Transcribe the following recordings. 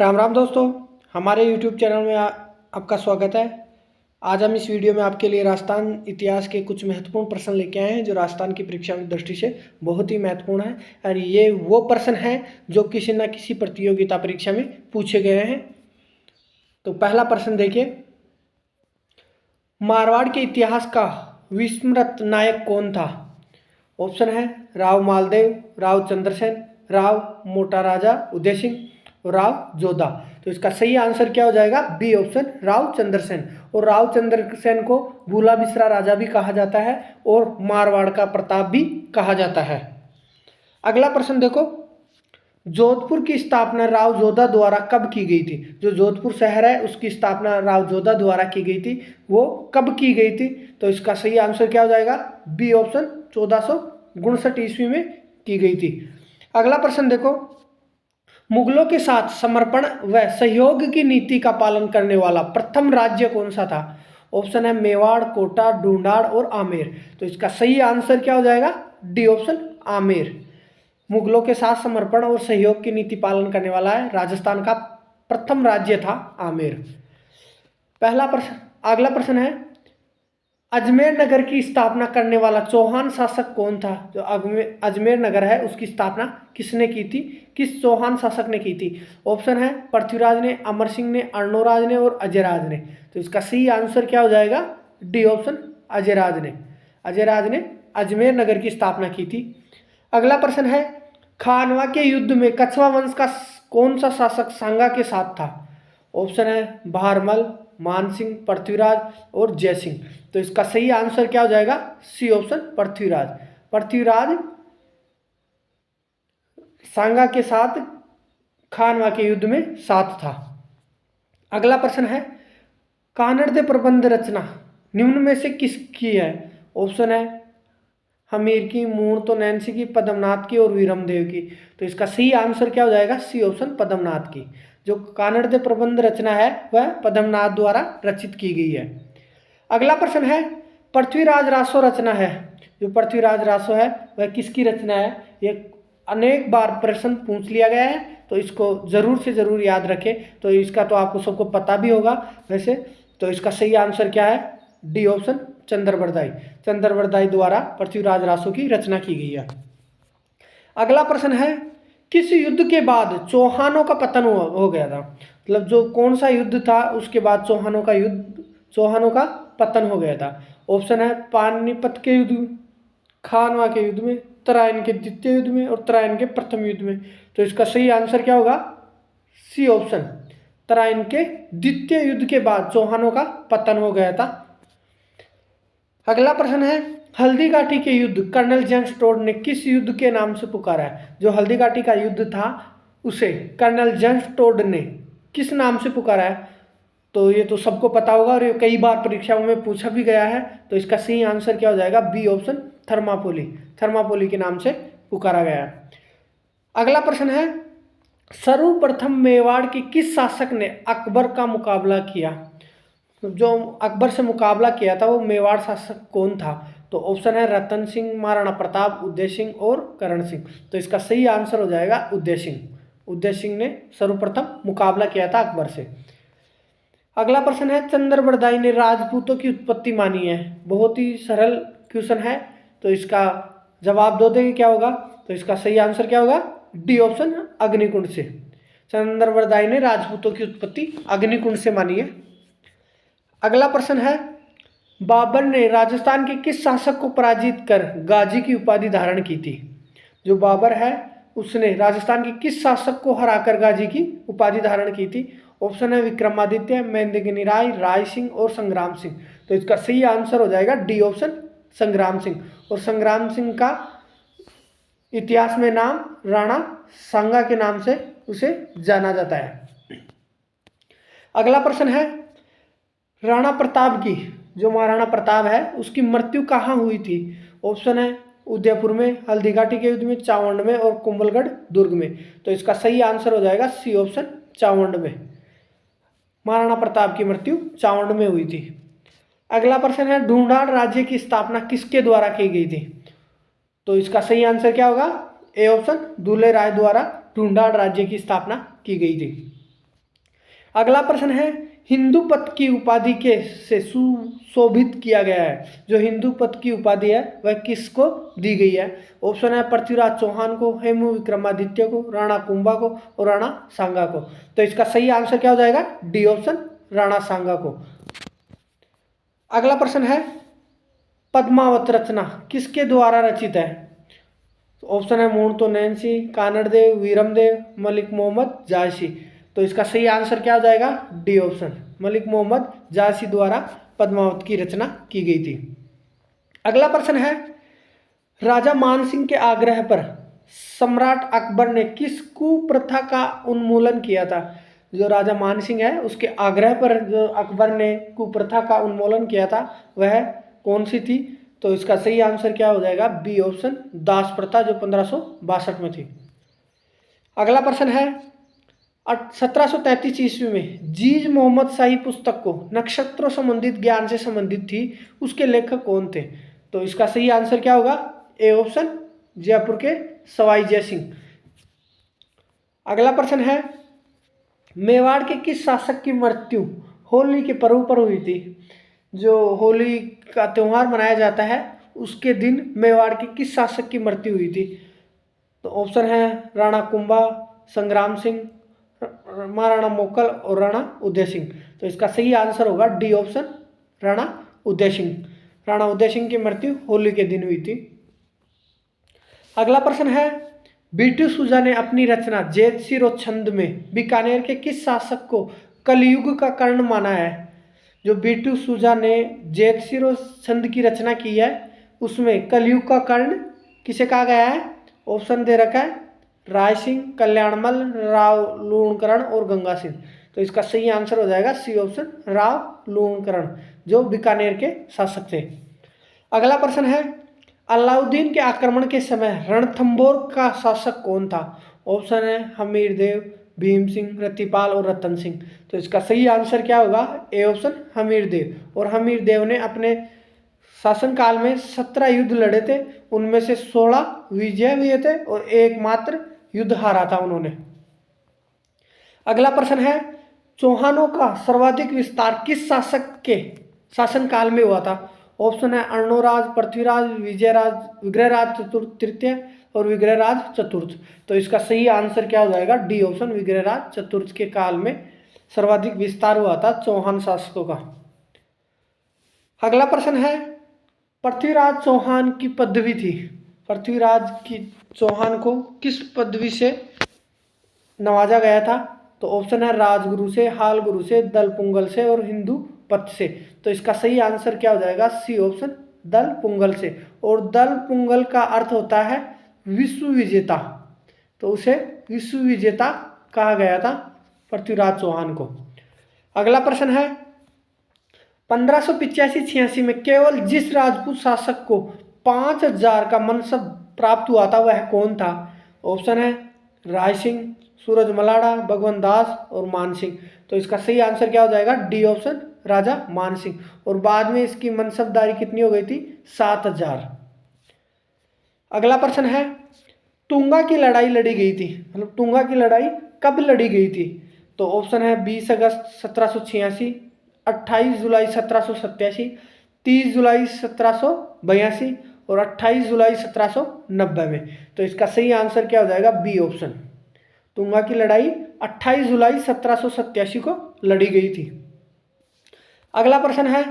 राम राम दोस्तों, हमारे YouTube channel में आपका स्वागत है। आज हम इस वीडियो में आपके लिए राजस्थान इतिहास के कुछ महत्वपूर्ण प्रश्न लेके आए हैं जो राजस्थान की परीक्षा की दृष्टि से बहुत ही महत्वपूर्ण है और ये वो प्रश्न हैं जो किसी न किसी प्रतियोगिता परीक्षा में पूछे गए हैं। तो पहला प्रश्न देखिए, मारवाड़ के इतिहास का विस्मृत नायक कौन था? ऑप्शन है राव मालदेव, राव चंद्रसेन, राव मोटा राजा उदय सिंह, राव जोधा। तो इसका सही आंसर क्या हो जाएगा? B option, Rao Chandrasen. और राव चंद्रसेन को भूला बिसरा राजा भी कहा जाता है और मारवाड़ का प्रताप भी कहा जाता है। अगला प्रश्न देखो, जोधपुर की स्थापना राव जोधा द्वारा कब की गई थी? जो जोधपुर शहर है उसकी स्थापना राव जोधा द्वारा की गई थी, वो कब की गई थी? तो इसका सही आंसर क्या हो जाएगा? बी ऑप्शन, 1459 ईस्वी में की गई थी। अगला प्रश्न देखो, मुगलों के साथ समर्पण व सहयोग की नीति का पालन करने वाला प्रथम राज्य कौन सा था? ऑप्शन है मेवाड़, कोटा, ढूंढाड़ और आमेर। तो इसका सही आंसर क्या हो जाएगा? D option, Amer. मुगलों के साथ समर्पण और सहयोग की नीति पालन करने वाला है राजस्थान का प्रथम राज्य था आमेर। पहला प्रश्न, अगला प्रश्न है, अजमेर नगर की स्थापना करने वाला चौहान शासक कौन था? जो अजमेर नगर है उसकी स्थापना किसने की थी? किस चौहान शासक ने की थी? ऑप्शन है पृथ्वीराज ने, अमर सिंह ने, अर्णोराज ने और अजयराज ने। तो इसका सही आंसर क्या हो जाएगा? डी ऑप्शन, अजयराज ने। अजयराज ने अजमेर नगर की स्थापना की थी। अगला प्रश्न है, खानवा के युद्ध में कछवा वंश का कौन सा शासक सांगा के साथ था? ऑप्शन है बहारमल, मानसिंह, पृथ्वीराज और जयसिंह। तो इसका सही आंसर क्या हो जाएगा? C option, Prithviraj. पृथ्वीराज सांगा के साथ खानवा के युद्ध में साथ था। अगला प्रश्न है, कानड़ प्रबंध रचना निम्न में से किसकी है? ऑप्शन है हमीर की, मूण तो नैन्सी की, पद्मनाथ की और वीरमदेव की। तो इसका सही आंसर क्या हो जाएगा? सी ऑप्शन, पद्मनाथ की। जो कानड़ प्रबंध रचना है वह पद्मनाथ द्वारा रचित की गई है। अगला प्रश्न है, पृथ्वीराज रासो रचना है, जो पृथ्वीराज रासो है वह किसकी रचना है? ये अनेक बार प्रश्न पूछ लिया गया है तो इसको जरूर से जरूर याद रखें। तो इसका तो आपको सबको पता भी होगा वैसे। तो इसका सही आंसर क्या है? D option, Chand Bardai. चंद्रवरदाई द्वारा पृथ्वीराज रासो की रचना की गई है। अगला प्रश्न है, किस युद्ध के बाद चौहानों का पतन हो गया था? मतलब जो कौन सा युद्ध था उसके बाद चौहानों का पतन हो गया था? ऑप्शन है पानीपत के युद्ध, खानवा के युद्ध में, तराइन के द्वितीय युद्ध में और तराइन के प्रथम युद्ध में। तो इसका सही आंसर क्या होगा? सी ऑप्शन, तराइन के द्वितीय युद्ध के बाद चौहानों का पतन हो गया था। अगला प्रश्न है, हल्दीघाटी के युद्ध कर्नल जेम्स टोड ने किस युद्ध के नाम से पुकारा है? जो हल्दीघाटी का युद्ध था उसे कर्नल जेम्स टोड ने किस नाम से पुकारा है? तो ये तो सबको पता होगा और ये कई बार परीक्षाओं में पूछा भी गया है। तो इसका सही आंसर क्या हो जाएगा? B option, थर्मापोली। थर्मापोली के नाम से पुकारा गया है। अगला प्रश्न है, सर्वप्रथम मेवाड़ के किस शासक ने अकबर का मुकाबला किया? जो अकबर से मुकाबला किया था वो मेवाड़ शासक कौन था? तो ऑप्शन है रतन सिंह, महाराणा प्रताप, उदय सिंह और करण सिंह। तो इसका सही आंसर हो जाएगा उदय सिंह। उदय सिंह ने सर्वप्रथम मुकाबला किया था अकबर से। अगला प्रश्न है, चंद्रवरदाई ने राजपूतों की उत्पत्ति मानी है। बहुत ही सरल क्वेश्चन है तो इसका जवाब दो देंगे क्या होगा? तो इसका सही आंसर क्या होगा? डी ऑप्शन, अग्निकुंड से। चंद्रवरदाई ने राजपूतों की उत्पत्ति अग्निकुंड से मानी है। अगला प्रश्न है, बाबर ने राजस्थान के किस शासक को पराजित कर गाजी की उपाधि धारण की थी? जो बाबर है उसने राजस्थान के किस शासक को हराकर गाजी की उपाधि धारण की थी? ऑप्शन है विक्रमादित्य, मेंदिनी राय, राय सिंह और संग्राम सिंह। तो इसका सही आंसर हो जाएगा डी ऑप्शन, संग्राम सिंह। और संग्राम सिंह का इतिहास में नाम राणा सांगा के नाम से उसे जाना जाता है। अगला प्रश्न है, राणा प्रताप की, जो महाराणा प्रताप है उसकी मृत्यु कहाँ हुई थी? ऑप्शन है उदयपुर में, हल्दीघाटी के युद्ध में, चावंड में और कुंभलगढ़ दुर्ग में। तो इसका सही आंसर हो जाएगा सी ऑप्शन, चावंड में। महाराणा प्रताप की मृत्यु चावंड में हुई थी। अगला प्रश्न है, ढूंढाड़ राज्य की स्थापना किसके द्वारा की गई थी? तो इसका सही आंसर क्या होगा? ए ऑप्शन, दूल्हे राय द्वारा ढूंढाड़ राज्य की स्थापना की गई थी। अगला प्रश्न है हिंदू पथ की उपाधि के से सुशोभित किया गया है। जो हिंदू पथ की उपाधि है वह किसको दी गई है? ऑप्शन है पृथ्वीराज चौहान को, हेमू विक्रमादित्य को, राणा कुंभा को और राणा सांगा को। तो इसका सही आंसर क्या हो जाएगा? डी ऑप्शन, राणा सांगा को। अगला प्रश्न है पद्मावत रचना किसके द्वारा रचित है? ऑप्शन है मोंटो नैन्सी, कानड़देव, वीरमदेव, मलिक मोहम्मद जायसी। तो इसका सही आंसर क्या हो जाएगा? डी ऑप्शन, मलिक मोहम्मद जायसी द्वारा पद्मावत की रचना की गई थी। अगला प्रश्न है राजा मानसिंह के आग्रह पर सम्राट अकबर ने किस कुप्रथा का उन्मूलन किया था? जो राजा मानसिंह है उसके आग्रह पर जो अकबर ने कुप्रथा का उन्मूलन किया था वह कौन सी थी? तो इसका सही आंसर क्या हो जाएगा? बी ऑप्शन, दास प्रथा, जो 1562 में थी। अगला प्रश्न है 1733 ईस्वी में जीज मोहम्मद शाही पुस्तक को नक्षत्रों संबंधित ज्ञान से संबंधित थी, उसके लेखक कौन थे? तो इसका सही आंसर क्या होगा? ए ऑप्शन, जयपुर के सवाई जय सिंह। अगला प्रश्न है मेवाड़ के किस शासक की मृत्यु होली के पर्व पर हुई थी? जो होली का त्यौहार मनाया जाता है उसके दिन मेवाड़ के किस शासक की मृत्यु हुई थी? तो ऑप्शन है राणा कुंभा, संग्राम सिंह, महाराणा मोकल और राणा उदय सिंह। तो इसका सही आंसर होगा डी ऑप्शन, राणा उदय सिंह। राणा उदय सिंह की मृत्यु होली के दिन हुई थी। अगला प्रश्न है बीटू सुजा ने अपनी रचना जेतसिरो छंद में बीकानेर के किस शासक को कलयुग का कर्ण माना है? जो बीटू सुजा ने जेतसिरो छंद की रचना की है उसमें कलयुग का कर्ण किसे कहा गया है? ऑप्शन दे रखा है राय सिंह, कल्याणमल, राव लूणकरण और गंगा सिंह। तो इसका सही आंसर हो जाएगा सी ऑप्शन, राव लूणकरण, जो बीकानेर के शासक थे। अगला प्रश्न है अलाउद्दीन के आक्रमण के समय रणथंभौर का शासक कौन था? ऑप्शन है हमीर देव, भीम सिंह, रतिपाल और रतन सिंह। तो इसका सही आंसर क्या होगा? ए ऑप्शन, हमीर देव। और हमीर देव ने अपने शासनकाल में 17 युद्ध लड़े थे, उनमें से 16 विजय हुए थे और एकमात्र युद्ध हारा था उन्होंने। अगला प्रश्न है चौहानों का सर्वाधिक विस्तार किस शासक के शासनकाल में हुआ था? ऑप्शन है अर्णोराज, पृथ्वीराज, विजयराज, विग्रहराज चतुर्थ तृतीय और विग्रहराज चतुर्थ। तो इसका सही आंसर क्या हो जाएगा? डी ऑप्शन, विग्रहराज चतुर्थ के काल में सर्वाधिक विस्तार हुआ था चौहान शासकों का। अगला प्रश्न है पृथ्वीराज चौहान की पदवी थी, पृथ्वीराज की चौहान को किस पदवी से नवाजा गया था? तो ऑप्शन है राजगुरु से, हाल गुरु से, दल पुंगल से और हिंदू पथ से। तो इसका सही आंसर क्या हो जाएगा? सी ऑप्शन, दल पुंगल से। और दल पुंगल का अर्थ होता है विश्व विजेता, तो उसे विश्व विजेता कहा गया था पृथ्वीराज चौहान को। अगला प्रश्न है 1585-86 में केवल जिस राजपूत शासक को 5000 का मनसब प्राप्त हुआ था वह कौन था? ऑप्शन है राय सिंह, सूरज मलाड़ा, भगवंत दास और मान सिंह। तो इसका सही आंसर क्या हो जाएगा? डी ऑप्शन, राजा मान सिंह। और बाद में इसकी मनसबदारी कितनी हो गई थी? 7000। अगला प्रश्न है तुंगा की लड़ाई लड़ी गई थी, मतलब तुंगा की लड़ाई कब लड़ी गई थी? तो ऑप्शन है 20 अगस्त 1786, 28 जुलाई 1787, 30 जुलाई 1782 और 28 जुलाई 1790 में। तो इसका सही आंसर क्या हो जाएगा? बी ऑप्शन, तुंगा की लड़ाई 28 जुलाई 1787 को लड़ी गई थी। अगला प्रश्न है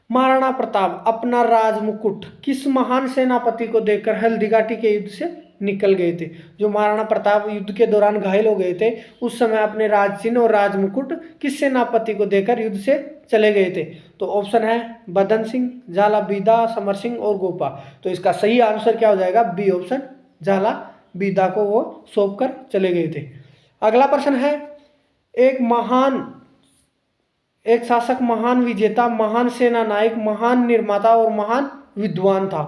महाराणा प्रताप अपना राज मुकुट किस महान सेनापति को देकर हल्दीघाटी के युद्ध से निकल गए थे? जो महाराणा प्रताप युद्ध के दौरान घायल हो गए थे उस समय अपने राज चिन्ह और राज मुकुट किस सेनापति को देकर युद्ध से चले गए थे? तो ऑप्शन है बदन सिंह, झाला बीदा, समर सिंह और गोपा। तो इसका सही आंसर क्या हो जाएगा? बी ऑप्शन, झाला बीदा को वो सौंप कर चले गए थे। अगला प्रश्न है एक शासक महान विजेता, महान सेना नायक, महान निर्माता और महान विद्वान था।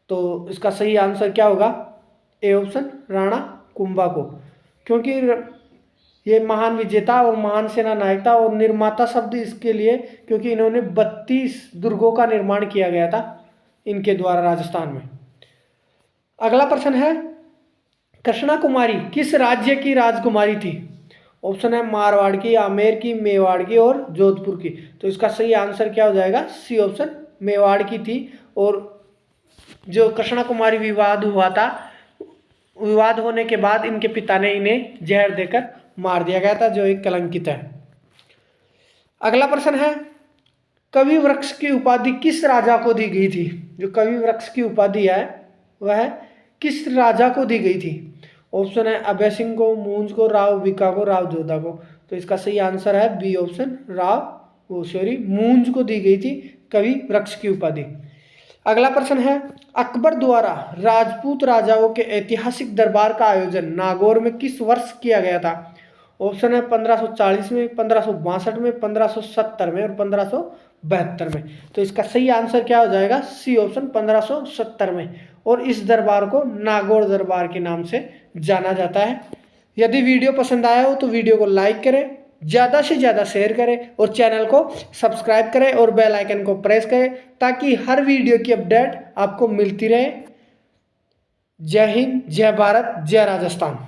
तो इसका सही आंसर क्या होगा? ए ऑप्शन, राणा कुंभा को। क्योंकि ये महान विजेता और महान सेना नायक था और निर्माता शब्द इसके लिए क्योंकि इन्होंने 32 दुर्गों का निर्माण किया गया था इनके द्वारा राजस्थान में। अगला प्रश्न है कृष्णा कुमारी किस राज्य की राजकुमारी थी? ऑप्शन है मारवाड़ की, आमेर की, मेवाड़ की और जोधपुर की। तो इसका सही आंसर क्या हो जाएगा? सी ऑप्शन मेवाड़ की थी। और जो कृष्णा कुमारी विवाद हुआ था, विवाद होने के बाद इनके पिता ने इन्हें जहर देकर मार दिया गया था, जो एक कलंकित है। अगला प्रश्न है, कवि वृक्ष की उपाधि किस राजा को दी गई थी? जो कवि वृक्ष की उपाधि है वह किस राजा को दी गई थी? ऑप्शन है अभय सिंह को, मूंज को, राव भिका को, राव जोधा को। तो इसका सही आंसर है बी ऑप्शन, मूंज को दी गई थी कवि वृक्ष की उपाधि। अगला प्रश्न है, अकबर द्वारा राजपूत राजाओं के ऐतिहासिक दरबार का आयोजन नागौर में किस वर्ष किया गया था? ऑप्शन है 1540 में, 1562 में, 1570 में और 1572 में। तो इसका सही आंसर क्या हो जाएगा? सी ऑप्शन 1570 में। और इस दरबार को नागौर दरबार के नाम से जाना जाता है। यदि वीडियो पसंद आया हो तो वीडियो को लाइक करें, ज़्यादा से ज़्यादा शेयर करें और चैनल को सब्सक्राइब करें और बेल आइकन को प्रेस करें ताकि हर वीडियो की अपडेट आपको मिलती रहे। जय हिंद, जय भारत, जय राजस्थान।